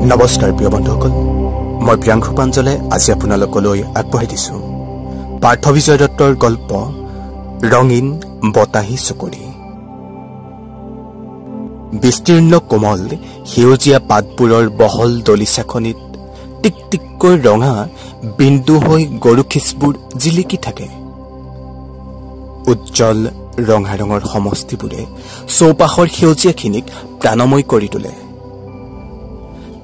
নমস্কাৰ প্ৰিয় বন্ধুসকল, মই প্ৰিয়াংশু পাঞ্জলে আজি আপোনালোকলৈ আগবঢ়াই দিছো পাৰ্থ বিজয় দত্তৰ গল্প ৰঙীন বতাহী চকৰি। বিস্তীৰ্ণ কোমল সেউজীয়া পাতবোৰৰ বহল দলিচাখনিত টিকটিককৈ ৰঙা বিন্দু হৈ গৰুখিচবোৰ জিলিকি থাকে। উজ্জ্বল ৰঙা ৰঙৰ সমষ্টিবোৰে চৌপাশৰ সেউজীয়াখিনিক প্ৰাণময় কৰি তোলে।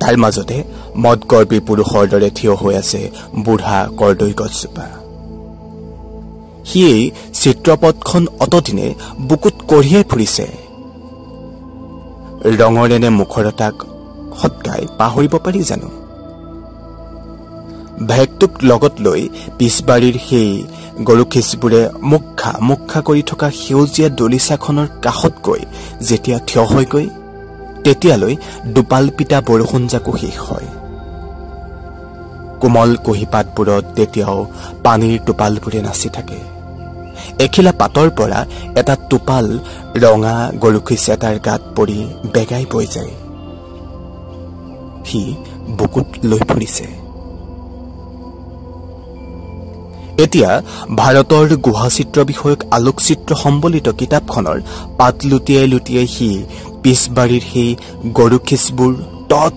তাৰ মাজতে মদগৰ্বী পুৰুষৰ দৰে থিয় হৈ আছে বুঢ়া কৰ্দৈ গছজোপা। সিয়েই চিত্ৰপটখন অতদিনে বুকুত কঢ়িয়াই ফুৰিছে। ৰঙৰেনে মুখৰতাক সৎকাই পাহৰিব পাৰি জানো? ভেকটোক লগত লৈ পিছবাৰীৰ সেই গৰুখিচবোৰে মুখা কৰি থকা সেউজীয়া দলিচাখনৰ কাষত গৈ যেতিয়া থিয় হয়গৈ, তেতিয়ালৈ দুপাল পিতা বৰষুণজাকো শেষ হয়। কোমল কুঁহিপাতবোৰত তেতিয়াও পানীৰ টোপালবোৰে নাচি থাকে। এখিলা পাতৰ পৰা এটা টোপাল ৰঙা গৰুখিচ এটাৰ গাত পৰি বেগাই বৈ যায়। সি বুকুত লৈ ফুৰিছে। এতিয়া ভাৰতৰ গুহাচিত্ৰ বিষয়ক আলোকচিত্ৰ সম্বলিত কিতাপখনৰ পাত লুটিয়াই লুটিয়াই সি পিছবাৰীৰ সেই গৰুখিচবোৰ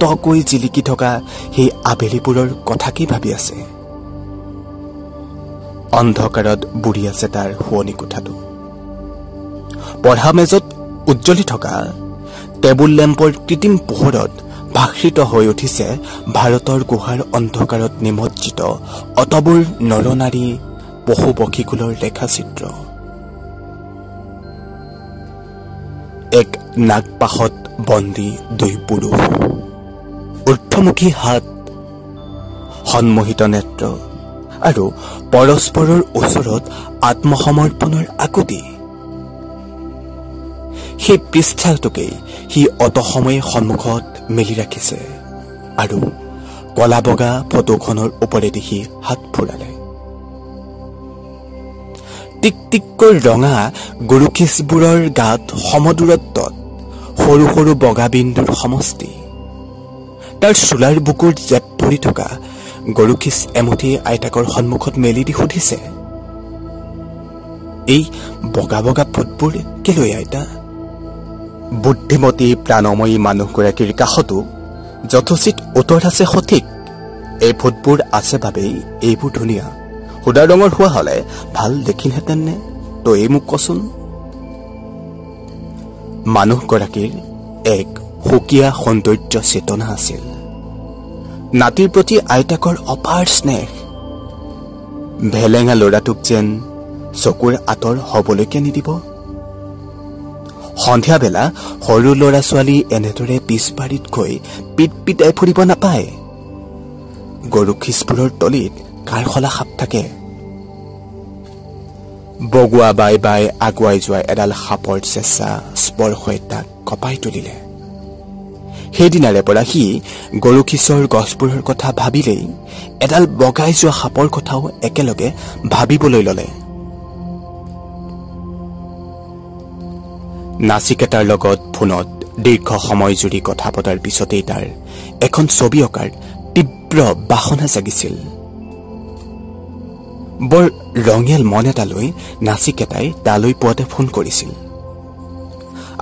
তকৈ জিলিকি থকা সেই আবেলিবোৰৰ কথাকেই ভাবি আছে। অন্ধকাৰত বুৰি আছে তাৰ শুৱনি কোঠাটো। পঢ়া মেজত উজ্জ্বলি থকা টেবুল লেম্পৰ কৃত্ৰিম পোহৰত ভাসিত হৈ উঠিছে ভাৰতৰ গুহাৰ অন্ধকাৰত নিমজ্জিত অতবোৰ নৰনাৰী পশু পক্ষীকুলৰ ৰেখাচিত্ৰ। এক নাগপাশত বন্দী দুই পুৰুষ, ঊৰ্ধ্বমুখী হাত, সন্মোহিত নেত্ৰ আৰু পৰস্পৰৰ ওচৰত আত্মসমৰ্পণৰ আকুতি। সেই পৃষ্ঠাটোকেই সি অত সময়ে সন্মুখত মেলি ৰাখিছে আৰু কলা বগা ফটোখনৰ ওপৰেদি সি হাত ফুৰালে। টিকটিককৈ ৰঙা গৰুখিচবোৰৰ গাত সমদূৰত্বত সৰু সৰু বগা বিন্দুৰ সমষ্টি। তাৰ চোলাৰ বুকুৰ জেপ পৰি থকা গৰুখিচ এমুঠি আইতাকৰ সন্মুখত মেলি দি সুধিছে, এই বগা বগা ফুটবোৰ কেলৈ আইতা? বুদ্ধিমতী প্ৰাণময়ী মানুহগৰাকীৰ কাষতো যথোচিত উত্তৰ আছে সঠিক। এই ফুটবোৰ আছে বাবেই এইবোৰ ধুনীয়া। সুদা ৰঙৰ হোৱা হলে ভাল দেখিলহেঁতেন নে? তই মোক কচোন। মানুহগৰাকীৰ এক সুকীয়া সৌন্দৰ্য চেতনা আছিল। নাতিৰ প্ৰতি আইতাকৰ অপাৰ স্নেহ। ভেলেঙা ল'ৰাটোক যেন চকুৰ আঁতৰ হবলৈকে নিদিব। সন্ধিয়া বেলা সৰু ল'ৰা ছোৱালী এনেদৰে পিছবাৰীত গৈ পিট পিটাই ফুৰিব নাপায়। গৰুখিচবোৰৰ তলিত কাৰশলা সাপ থাকে। বগুৱা বাই বাই আগুৱাই যোৱা এডাল সাপৰ চেঁচা স্পৰ্শই তাক কঁপাই তুলিলে। সেইদিনাৰে পৰা সি গৰুখিচৰ গছবোৰৰ কথা ভাবিলেই এডাল বগাই যোৱা সাপৰ কথাও একেলগে ভাবিবলৈ ললে। নাচিকেতাৰ লগত ফোনত দীৰ্ঘ সময় জুৰি কথা পতাৰ পিছতেই তাৰ এখন ছবি অঁকাৰ তীব্ৰ বাসনা জাগিছিল। বৰ ৰঙিয়াল মন এটালৈ নাচিকেতাই তালৈ পুৱাতে ফোন কৰিছিল।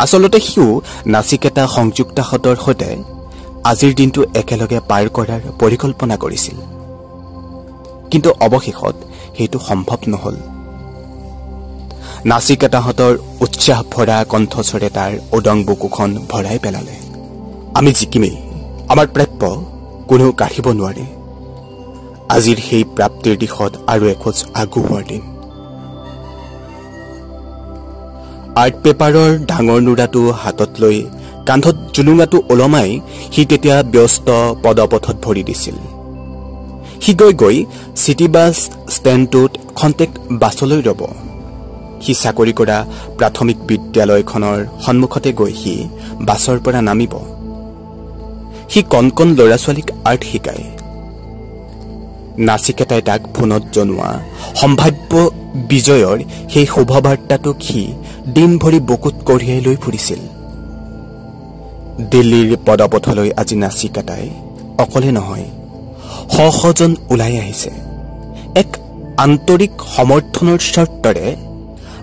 আচলতে সিও নাচিকেতা সংযুক্তাহঁতৰ সৈতে আজিৰ দিনটো একেলগে পাৰ কৰাৰ পৰিকল্পনা কৰিছিল, কিন্তু অৱশেষত সেইটো সম্ভৱ নহল। নাচিকেতাহঁতৰ উৎসাহ ভৰা কণ্ঠস্বৰে তাৰ উদং বুকুখন ভৰাই পেলালে। আমি জিকিমেই, আমাৰ প্ৰাপ্য কোনেও কাঢ়িব নোৱাৰে। আজিৰ সেই প্ৰাপ্তিৰ দিশত আৰু এখোজ আগুৱাৰ দিন। আৰ্ট পেপাৰৰ ডাঙৰ নুৰাটো হাতত লৈ কান্ধত জুলুঙাটো ওলমাই সি তেতিয়া ব্যস্ত পদপথত ভৰি দিছিল। সি গৈ চিটি বাছ ষ্টেণ্ডটোত খন্তেক বাছলৈ ৰব। সি চাকৰি কৰা প্ৰাথমিক বিদ্যালয়খনৰ সন্মুখতে গৈ সি বাছৰ পৰা নামিব। সি কণ কণ ল'ৰা ছোৱালীক আৰ্ট শিকায়। নাচিকেতাই তাক ফোনত জনোৱা সম্ভাৱ্য বিজয়ৰ সেই শুভবাৰ্তাটোক সি দিন ভৰি বুকুত কঢ়িয়াই লৈ ফুৰিছিল। দিল্লীৰ পদপথলৈ আজি নাচিকেতাই অকলে নহয়, শ শজন ওলাই আহিছে। এক আন্তৰিক সমৰ্থনৰ স্বাৰ্থৰে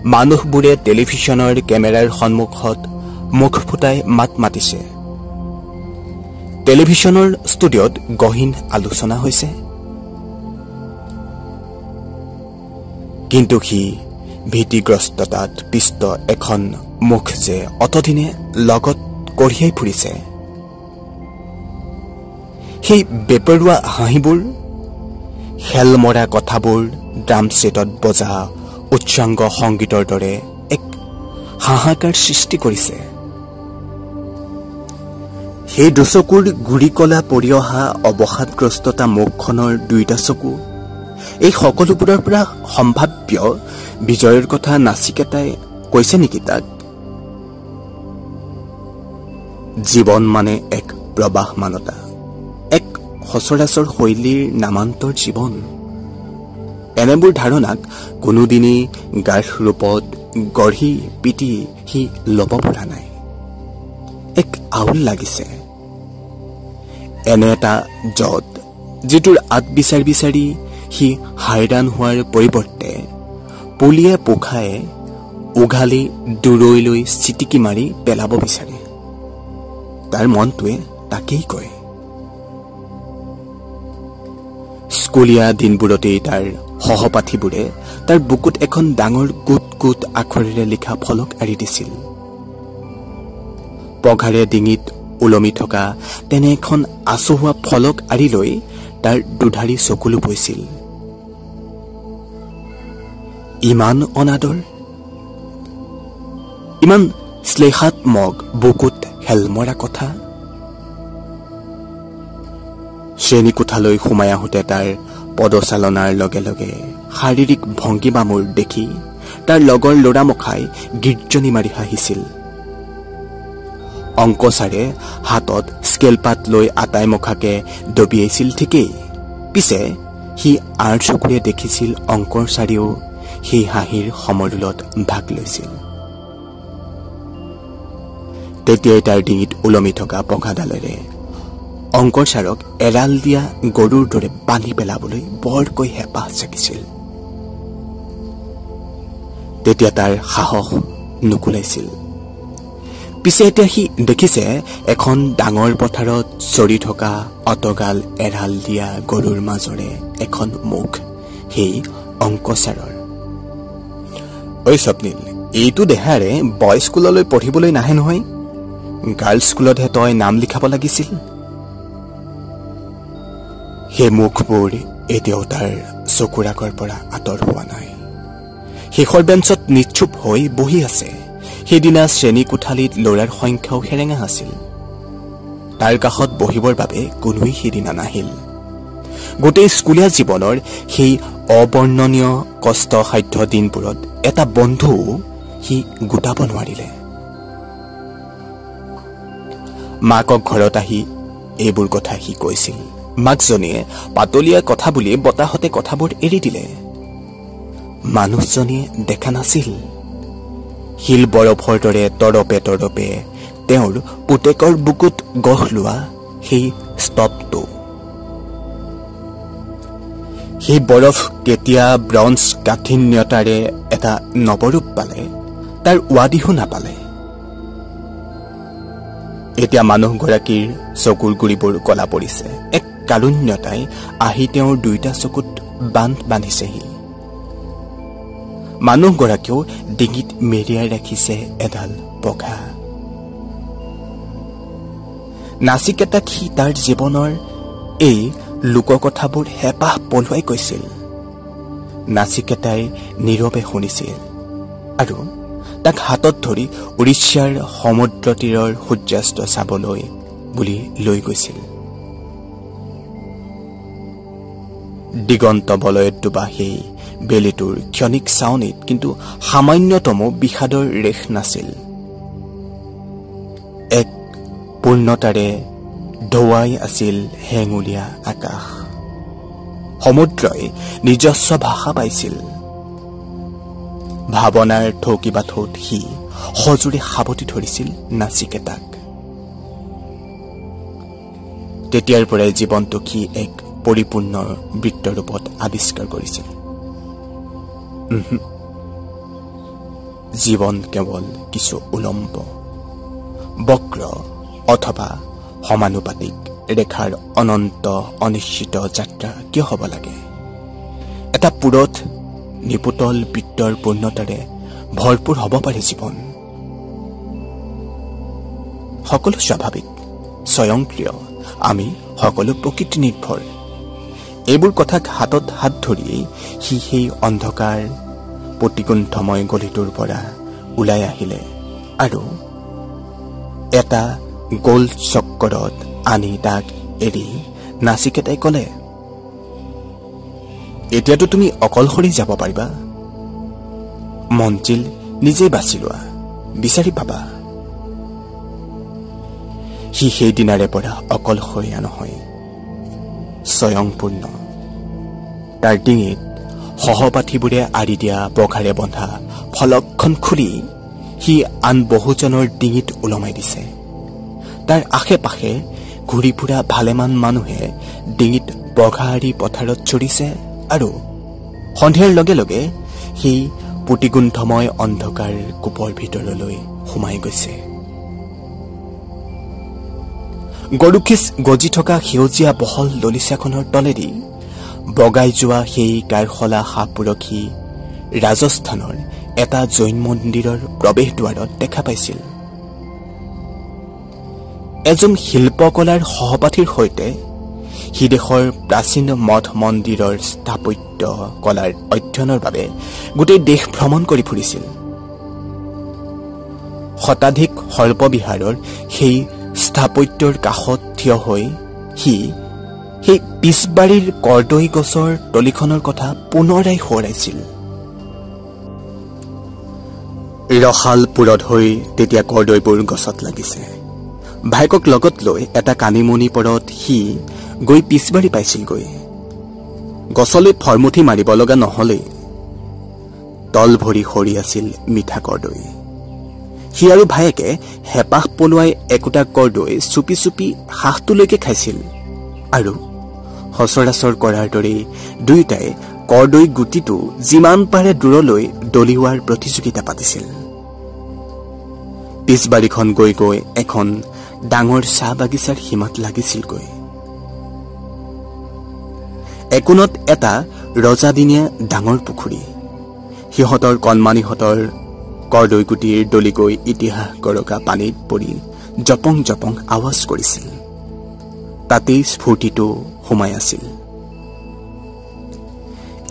মানুহবোৰে টেলিভিছনৰ কেমেৰাৰ সন্মুখত মুখ ফুটাই মাত মাতিছে। টেলিভিছনৰ ষ্টুডিঅ'ত গহীন আলোচনা হৈছে। কিন্তু সি ভীতিগ্ৰস্ততাত পিষ্ট এখন মুখ যে অতদিনে লগত কঢ়িয়াই ফুৰিছে। সেই বেপৰুৱা হাঁহিবোৰ, খেলমৰা কথাবোৰ ড্ৰাম ছেটত বজা উচ্চাংগ সংগীতৰ দৰে এক হাহাকাৰ সৃষ্টি কৰিছে। সেই দুচকুৰ গুৰিকলা পৰি অহা অৱসাদগ্ৰস্ততা মুখখনৰ দুয়োটা চকু, এই সকলোবোৰৰ পৰা সম্ভাৱ্য বিজয়ৰ কথা নাচিকেতাই কৈছে নেকি তাক? জীৱন মানে এক প্ৰবাহমানতা, এক সচৰাচৰ শৈলীৰ নামান্তৰ জীৱন। এনেবোৰ ধাৰণাক কোনোদিনেই গাঢ় ৰূপত গঢ়ি পিটি সি ল'ব পৰা নাই। এক আউল লাগিছে। এনে এটা যত যিটোৰ আত বিচাৰি বিচাৰি সি হাইৰাণ হোৱাৰ পৰিৱৰ্তে পুলিয়ে পোখায়ে উঘালি দূৰৈলৈ চিটিকি মাৰি পেলাব বিচাৰে। তাৰ মনটোৱে তাকেই কয়। স্কুলীয়া দিনবোৰতেই তাৰ সহপাঠীবোৰে তাৰ বুকুত এখন ডাঙৰ গোট গোট আখৰেৰে লিখা ফলক আঁৰি দিছিল। পঘাৰে ডিঙিত ওলমি থকা তেনে এখন আচহুৱা ফলক আঁৰি লৈ তাৰ দুধাৰি চকুলো বৈছিল। ইমান অনাদৰ, ইমান শ্লেষাত্মক বুকুত হেলমৰা কথা। শ্ৰেণীকোঠালৈ সোমাই আহোঁতে তাৰ পদচালনাৰ লগে লগে শাৰীৰিক ভংগীমাবোৰ দেখি তাৰ লগৰ ল'ৰামখাই গীৰ্জনি মাৰি হাঁহিছিল। অংক ছাৰে হাতত স্কেলপাত লৈ আটাইমখাকে দবিয়াইছিল ঠিকেই, পিছে সি আৰ চকুৰে দেখিছিল অংকৰ ছাৰেও সেই হাঁহিৰ সমৰলত ভাগ লৈছিল। তেতিয়াই তাৰ ডিঙিত ওলমি থকা পঘাডালেৰে অংকৰ ছাৰক এৰাল দিয়া গৰুৰ দৰে বান্ধি পেলাবলৈ বৰকৈ হেঁপাহ জাগিছিল। তেতিয়া তাৰ সাহস নুকুলাইছিল। পিছে এতিয়া সি দেখিছে এখন ডাঙৰ পথাৰত চৰি থকা অতগাল এৰাল দিয়া গৰুৰ মাজৰে এখন মুখ, সেই অংক ছাৰৰ। ঐ স্বপ্নীল, এইটো দেহাৰে বয় স্কুললৈ পঢ়িবলৈ নাহে নহয়, গাৰ্লছ স্কুলতহে তই নাম লিখাব লাগিছিল। সেই মুখবোৰ এতিয়াও তাৰ চকুৰ আগৰ পৰা আঁতৰ হোৱা নাই। শেষৰ বেঞ্চত নিশ্চুপ হৈ বহি আছে। সেইদিনা শ্ৰেণী কোঠালীত ল'ৰাৰ সংখ্যাও সেৰেঙা আছিল। তাৰ কাষত বহিবৰ বাবে কোনোৱেই সেইদিনা নাহিল। গোটেই স্কুলীয়া জীৱনৰ সেই অবৰ্ণনীয় কষ্টসাধ্য দিনবোৰত এটা বন্ধু সি গোটাব নোৱাৰিলে। মাকক ঘৰত আহি এইবোৰ কথা সি কৈছিল। মাকজনীয়ে পাতলীয়া কথা বুলি বতাহতে কথাবোৰ এৰি দিলে। মানুহজনীয়ে দেখা নাছিল। শিল বৰফৰ দৰে তৰপে তৰপে তেওঁৰ পুতেকৰ বুকুত গঢ় লোৱা সেই স্তবটো। সেই বৰফ কেতিয়া ব্ৰঞ্জ কাঠিন্যতাৰে এটা নৱৰূপ পালে তাৰ ৱাদিহো নাপালে। এতিয়া মানুহগৰাকীৰ চকুৰ গুৰিবোৰ কলা পৰিছে। এক কাৰুণ্যতাই আহি তেওঁৰ দুয়োটা চকুত বান্ধ বান্ধিছেহি। মানুহগৰাকীয়েও ডিঙিত মেৰিয়াই ৰাখিছে এডাল পঘা। নাচিকেতাক সি তাৰ জীৱনৰ এই লোককথাবোৰ হেঁপাহ পলুৱাই কৈছিল। নাচিকেতাই নীৰৱে শুনিছিল আৰু তাক হাতত ধৰি উৰিষ্যাৰ সমুদ্ৰতীৰৰ সূৰ্যাস্ত চাবলৈ বুলি লৈ গৈছিল। দিগন্ত বলয়ত ডুবা সেই বেলিটোৰ ক্ষণিক চাৱনিত কিন্তু সামান্যতমো বিষাদৰ ৰেখ নাছিল। এক পূৰ্ণতাৰে ঢৌৱাই আছিল হেঙুলীয়া আকাশ। সমুদ্ৰই নিজস্ব ভাষা পাইছিল। ভাৱনাৰ থৌকিবাথৌত সি সজোৰে সাৱটি ধৰিছিল নাচিকেতাক। তেতিয়াৰ পৰাই জীৱনটোক সি এক পৰিপূৰ্ণ বৃত্তৰূপত আৱিষ্কাৰ কৰিছিল। জীৱন কেৱল কিছু উলম্ব, বক্ৰ অথবা সমানুপাতিক ৰেখাৰ অনন্ত অনিশ্চিত যাত্ৰা কিয় হ'ব লাগে? এটা পুৰঠ নিপুতল বৃত্তৰ পূৰ্ণতাৰে ভৰপূৰ হ'ব পাৰে জীৱন। সকলো স্বাভাৱিক, স্বয়ংক্ৰিয়, আমি সকলো প্ৰকৃতি নিৰ্ভৰ। এইবোৰ কথাক হাতত হাত ধৰিয়েই সি সেই অন্ধকাৰ প্ৰতিকুণ্ঠময় গলিটোৰ পৰা ওলাই আহিলে আৰু এটা গোল চক্কৰত আনি তাক এৰি নাচিকেতাই ক'লে, এতিয়াতো তুমি অকলশৰে যাব পাৰিবা। মঞ্জিল নিজেই বাছি লোৱা, বিচাৰি পাবা। সি সেইদিনাৰে পৰা অকলশৰীয়া নহয়, স্বয়ংপূৰ্ণ। তাৰ ডিঙিত সহপাঠীবোৰে আৰি দিয়া পঘাৰে বন্ধা ফলকখন খুলি সি আন বহুজনৰ ডিঙিত ওলমাই দিছে। তাৰ আশে পাশে ঘূৰি ফুৰা ভালেমান মানুহে ডিঙিত পঘা আৰি পথাৰত চৰিছে আৰু সন্ধিয়াৰ লগে লগে সি পুতিগুণ্ঠময় অন্ধকাৰ কূপৰ ভিতৰলৈ সোমাই গৈছে। গৰুখিচ গজি থকা সেউজীয়া বহল দলিচাখনৰ তলেদি বগাই যোৱা সেই কাৰশলা সাপুৰখী ৰাজস্থানৰ এটা জৈন মন্দিৰৰ প্ৰৱেশ দুৱাৰত দেখা পাইছিল। এজন শিল্পকলাৰ সহপাঠীৰ সৈতে সি দেশৰ প্ৰাচীন মঠ মন্দিৰৰ স্থাপত্য কলাৰ অধ্যয়নৰ বাবে গোটেই দেশ ভ্ৰমণ কৰি ফুৰিছিল। শতাধিক সৰ্পবিহাৰৰ সেই স্থাপত্যৰ কাষত থিয় হৈ সি সেই পিছবাৰীৰ কৰ্দৈ গছৰ তলিখনৰ কথা পুনৰাই সোঁৱৰাইছিল। ৰসাল পুৰত হৈ তেতিয়া কৰ্দৈবোৰ গছত লাগিছে। ভাইকক লগত লৈ এটা কানিমুনি পৰত সি গৈ পিছবাৰী পাইছিলগৈ। গছলৈ ফৰমুঠি মাৰিব লগা নহলেই, তল ভৰি সৰি আছিল মিঠা কৰ্দৈ। সি আৰু ভায়েকে হেঁপাহ পলুৱাই একোটা কৰ্দৈ চুপি চুপি হাঁহটোলৈকে খাইছিল আৰু সচৰাচৰ কৰাৰ দৰেই দুয়োটাই কৰ্দৈ গুটিটো যিমান পাৰে দূৰলৈ দলিওৱাৰ প্ৰতিযোগিতা পাতিছিল। পিছবাৰীখন গৈ গৈ এখন ডাঙৰ চাহ বাগিচাৰ সীমাত লাগিছিলগৈ। একোণত এটা ৰজাদিনীয়া ডাঙৰ পুখুৰী। সিহঁতৰ কণমানিহঁতৰ কৰ্দৈ গুটিৰ দলি গৈ ইতিহাস গৰকা পানীত পৰি জপং জপং আৱাজ কৰিছিল। তাতেই স্ফূৰ্তিটো সোমাই আছিল।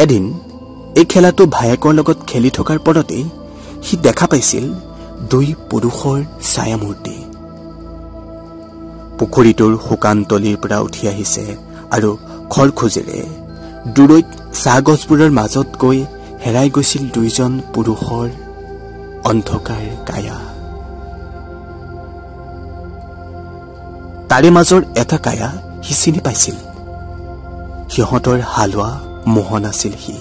এদিন এই খেলাটো ভায়েকৰ লগত খেলি থকাৰ পৰতেই সি দেখা পাইছিল দুই পুৰুষৰ ছায়ামূৰ্তি। পুখুৰীটোৰ শুকান তলিৰ পৰা উঠি আহিছে আৰু খৰখোজেৰে দূৰৈত চাহ গছবোৰৰ মাজত গৈ হেৰাই গৈছিল দুইজন পুৰুষৰ অন্ধকাৰ কায়া। তাৰে মাজৰ এটা কায়া সি চিনি পাইছিল। সিহঁতৰ হালোৱা মোহন আছিল সি।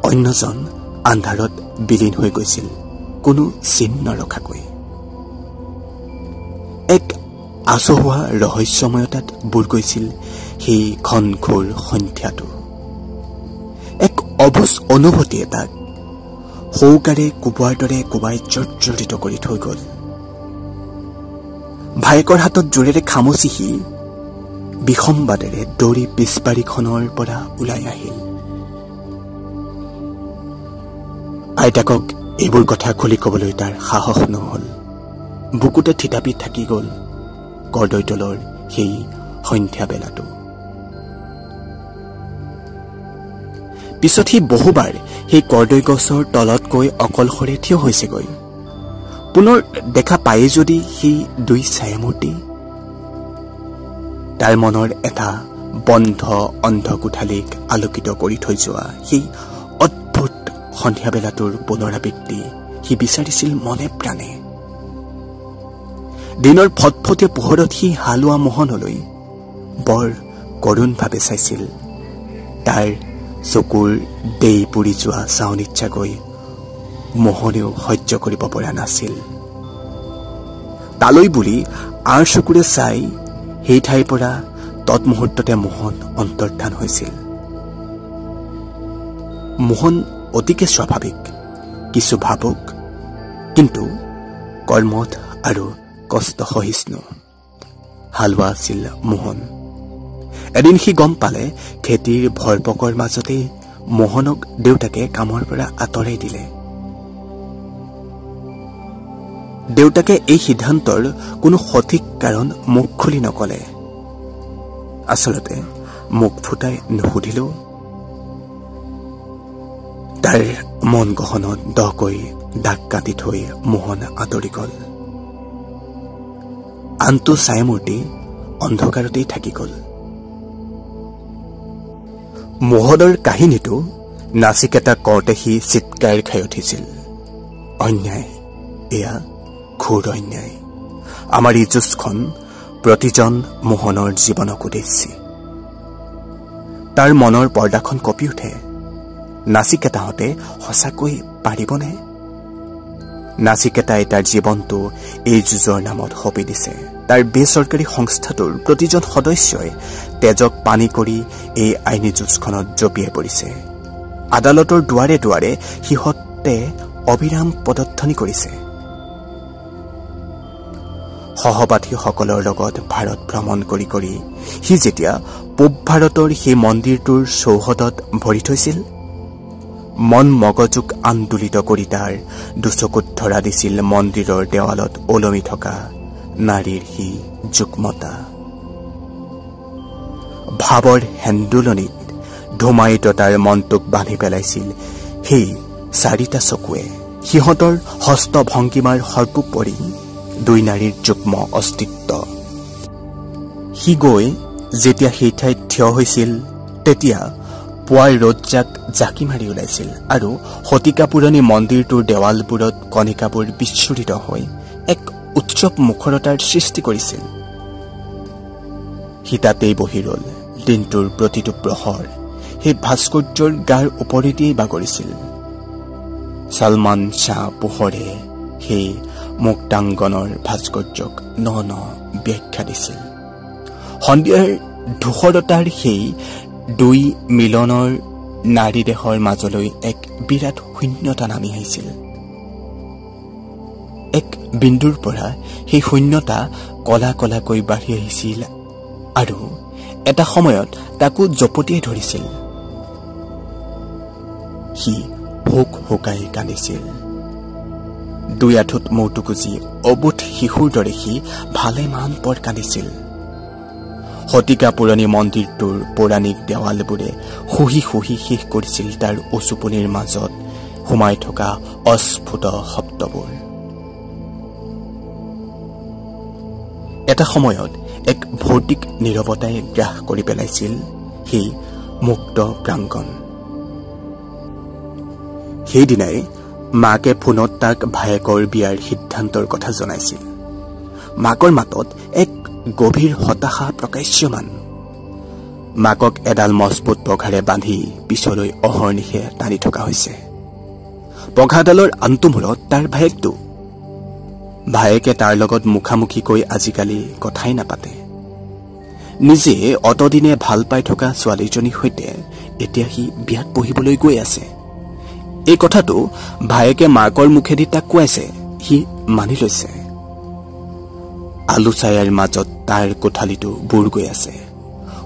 অন্যজন আন্ধাৰত বিলীন হৈ গৈছিল কোনো চিহ্ন নৰখাকৈ। এক আচহুৱা ৰহস্যময়তাত বুৰ গৈছিল সেই ঘনঘোৰ সন্ধিয়াটো। এক অবুজ অনুভূতি এটাক সৌকাৰে কোবোৱাৰ দৰে কোবাই জৰ্জৰিত কৰি থৈ গল। ভায়েকৰ হাতত জোৰেৰে খামুচি সি বিষমবাদেৰে দৌৰি পিছবাৰীখনৰ পৰা ওলাই আহিল। আইতাকক এইবোৰ কথা খুলি কবলৈ তাৰ সাহস নহল। বুকুতে থিতাপি থাকি গল কৰ্দৈ তলৰ সেই সন্ধ্যা বেলাটো। পিছত সি বহুবাৰ সেই কৰ্দৈ গছৰ তলত গৈ অকলশৰে থিয় হৈছেগৈ। পুনৰ দেখা পায়ে যদি সেই দুই ছায়ামূৰ্তি, তাৰ মনৰ এটা বন্ধ অন্ধ কোঠালীক আলোকিত কৰি থৈ যোৱা সেই অদ্ভুত সন্ধিয়া বেলাটোৰ পুনৰাবৃত্তি সি বিচাৰিছিল মনে প্ৰাণে। দিনৰ ফটফটীয়া পোহৰত সি হালোৱা মোহনলৈ বৰ কৰুণভাৱে চাইছিল। তাৰ চকুৰ দেই পুৰি যোৱা চাউনিচ্ছাকৈ মোহনেও সহ্য কৰিব পৰা নাছিল। তালৈ বুলি আৰ চকুৰে চাই সেই ঠাইৰ পৰা তৎমুহূৰ্ততে মোহন অন্তৰ্ধান হৈছিল। মোহন অতিকে স্বাভাৱিক, কিছু ভাবুক, কিন্তু কৰ্মঠ আৰু কষ্ট সহিষ্ণু। হালোৱা আছিল মোহন। এদিন সি গম পালে খেতিৰ ভৰপকৰ মাজতেই মোহনক দেউতাকে কামৰ পৰা আঁতৰাই দিলে। দেউতাকে এই সিদ্ধান্তৰ কোনো সঠিক কাৰণ মুখ খুলি নকলে। আচলতে মুখ ফুটাই নুসুধিলেও তাৰ মন গহনত দকৈ দাগ কাটি থৈ মোহন আঁতৰি গল। আনটো ছায়ামূৰ্তি অন্ধকাৰতেই থাকি গল। মোহনৰ কাহিনীটো নাচিকেতা কওঁতে সি চিৎকাৰ খাই উঠিছিল। অন্যায়, এয়া ঘোৰ অন্যায়। আমাৰ এই যুঁজখন প্ৰতিজন মোহনৰ জীৱনক উদ্দেশ্যি। তাৰ মনৰ পৰ্দাখন কঁপি উঠে। নাচিকেতাহঁতে সঁচাকৈ পাৰিবনে? নাচিকেতাই তাৰ জীৱনটো এই যুঁজৰ নামত সঁপি দিছে। তাৰ বেচৰকাৰী সংস্থাটোৰ প্ৰতিজন সদস্যই তেজক পানী কৰি এই আইনী যুঁজখনত জঁপিয়াই পৰিছে। আদালতৰ দুৱাৰে দুৱাৰে সিহঁতে অবিৰাম পদধ্বনি কৰিছে। সহপাঠীসকলৰ লগত ভাৰত ভ্ৰমণ কৰি কৰি সি যেতিয়া পূব ভাৰতৰ সেই মন্দিৰটোৰ চৌহদত ভৰি থৈছিল, মন মগজুক আন্দোলিত কৰি তাৰ দুচকুত ধৰা দিছিল মন্দিৰৰ দেৱালত ওলমি থকা নাৰীৰ সি যুগ্মতা। ভাৱৰ হেন্দোলনিত ধুমায়িত তাৰ মনটোক বান্ধি পেলাইছিল সেই চাৰিটা চকুৱে। সিহঁতৰ হস্ত ভংগীমাৰ সৰ্বোপৰি দুই নাৰীৰ যুগ্ম অস্তিত্ব। সি গৈ যেতিয়া সেই ঠাইত থিয় হৈছিল, তেতিয়া পুৱাৰ ৰ'দজাক জাকি মাৰি ওলাইছিল আৰু শতিকা পুৰণি মন্দিৰটোৰ দেৱালবোৰত কণিকাবোৰ বিচ্ছুৰিত হৈ এক উৎসৱ মুখৰতাৰ সৃষ্টি কৰিছিল। সি তাতেই বহি ৰল। দিনটোৰ প্ৰতিটো প্ৰহৰ সেই ভাস্কৰ্যৰ গাৰ ওপৰেদিয়েই বাগৰিছিল। ছলমান শ্বাহ পোহৰে সেই মুক্তাংগনৰ ভাস্কৰ্যক ন ন ব্যাখ্যা দিছিল। সন্ধিয়াৰ ধূসৰতাৰ সেই দুই মিলনৰ নাৰী দেহৰ মাজলৈ এক বিৰাট শূন্যতা নামি আহিছিল। এক বিন্দুৰ পৰা সেই শূন্যতা কলা কলাকৈ বাঢ়ি আহিছিল আৰু এটা সময়ত তাকো জপটিয়াই ধৰিছিল। সি হুক হুকাই কান্দিছিল। দুই আঁঠুত মূৰটো গুজি অবোধ শিশুৰ দৰে সি ভালেমান পৰ কান্দিছিল। শতিকা পুৰণি মন্দিৰটোৰ পৌৰাণিক দেৱালবোৰে শুহি শুহি শেষ কৰিছিল তাৰ উচুপনিৰ মাজত সোমাই থকা অস্ফুট শব্দবোৰ। এটা সময়ত এক ভৌতিক নীৰৱতাই গ্ৰাস কৰি পেলাইছিল সেই মুক্ত প্ৰাংগণ। সেইদিনাই মাকে ফোনত তাক ভায়েকৰ বিয়াৰ সিদ্ধান্তৰ কথা জনাইছিল। মাকৰ মাতত এক গভীৰ হতাশা প্ৰকাশ্যমান। মাকক এডাল মজবুত পঘাৰে বান্ধি পিছলৈ অহৰ্নিশে টানি থকা হৈছে। পঘাডালৰ আনটো মূৰত তাৰ ভায়েকটো। ভায়েকে তাৰ লগত মুখামুখিকৈ আজিকালি কথাই নাপাতে। নিজে অতদিনে ভাল পাই থকা ছোৱালীজনীৰ সৈতে এতিয়া সি বিয়াত বহিবলৈ গৈ আছে। এই কথাটো ভায়েকে মাকৰ মুখেদি তাক কোৱাইছে। সি মানি লৈছে। আলোচায়াৰ মাজত তাৰ কোঠালিটো বুৰ গৈ আছে।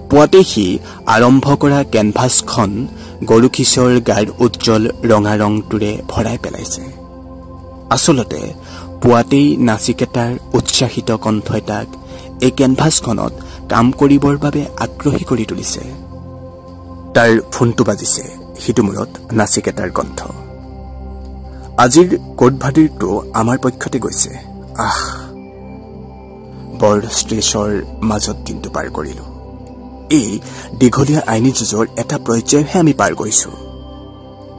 পুৱাতে সি আৰম্ভ কৰা কেনভাছখন গৰুখিচৰ গাৰ উজ্জ্বল ৰঙা ৰংটোৰে ভৰাই পেলাইছে। আচলতে পুৱাতেই নাচিকেতাৰ উৎসাহিত কণ্ঠই তাক এই কেনভাছখনত কাম কৰিবৰ বাবে আগ্ৰহী কৰি তুলিছে। তাৰ ফোনটো বাজিছে। সিটো মূৰত নাচিকেতাৰ কণ্ঠ। আজিৰ কোৰ্টভাদিৰটো আমাৰ পক্ষতে গৈছে। আহ, বৰ ষ্ট্ৰেছৰ মাজত দিনটো পাৰ কৰিলো। এই দীঘলীয়া আইনী যুঁজৰ এটা পৰ্যায়হে আমি পাৰ কৰিছো।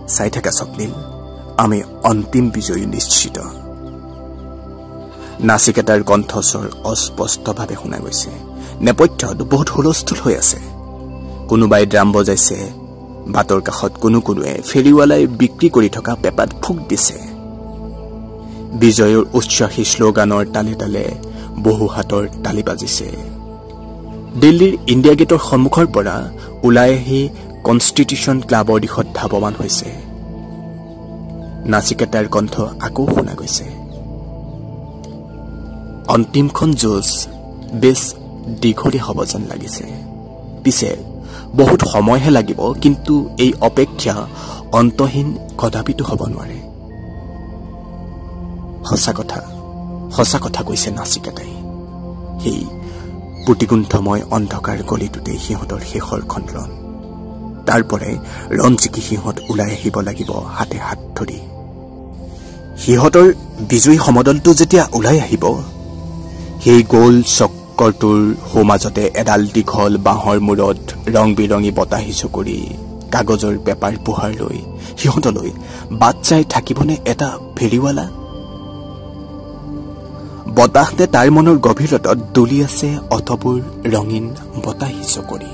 চাই থাকা স্বপ্নীল, আমি অন্তিম বিজয়ী নিশ্চিত। নাচিকেতাৰ কণ্ঠস্বৰ অস্পষ্টভাৱে শুনা গৈছে। নেপথ্যত বহুত হুলস্থুল হৈ আছে। কোনোবাই ড্ৰাম বজাইছে। বাটৰ কাষত কোনোৱে ফেৰীৱালাই বিক্ৰী কৰি থকা পেপাত ফুক দিছে। বিজয়ৰ উচ্ছ্বাসী শ্লোগানৰ তালে তালে বহু হাতৰ তালি বাজিছে। দিল্লীৰ ইণ্ডিয়া গেটৰ সন্মুখৰ পৰা ওলাই আহি কনষ্টিটিউশ্যন ক্লাবৰ দিশত ধাৱমান হৈছে। নাচিকেতাৰ কণ্ঠ আকৌ শুনা গৈছে। অন্তিমখন যুঁজ বেছ দীঘলীয়া হ'ব যেন লাগিছে। পিছে বহুত সময়হে লাগিব, কিন্তু এই অপেক্ষা অন্তহীন কদাপিতো হ'ব নোৱাৰে। সঁচা কথা কৈছে নাচিকেতাই। সেই প্ৰতিকুণ্ঠময় অন্ধকাৰ গলিটোতেই সিহঁতৰ শেষৰ খণ্ডন। তাৰ পৰাই ৰঞ্জিকী সিহঁত ওলাই আহিব লাগিব হাতে হাত ধৰি। সিহঁতৰ বিজয়ী সমদলটো যেতিয়া ওলাই আহিব, সেই গোল চক্ৰটোৰ সোঁমাজতে এডাল দীঘল বাঁহৰ মূৰত ৰং বিৰঙী বতাহী চকুৰি কাগজৰ পেপাৰ পোহাৰ লৈ সিহঁতলৈ বাট চাই থাকিবনে এটা ফেৰিৱালা? বতাহতে তাৰ মনৰ গভীৰতাত দলি আছে অথবোৰ ৰঙীন বতাহী চকুৰি।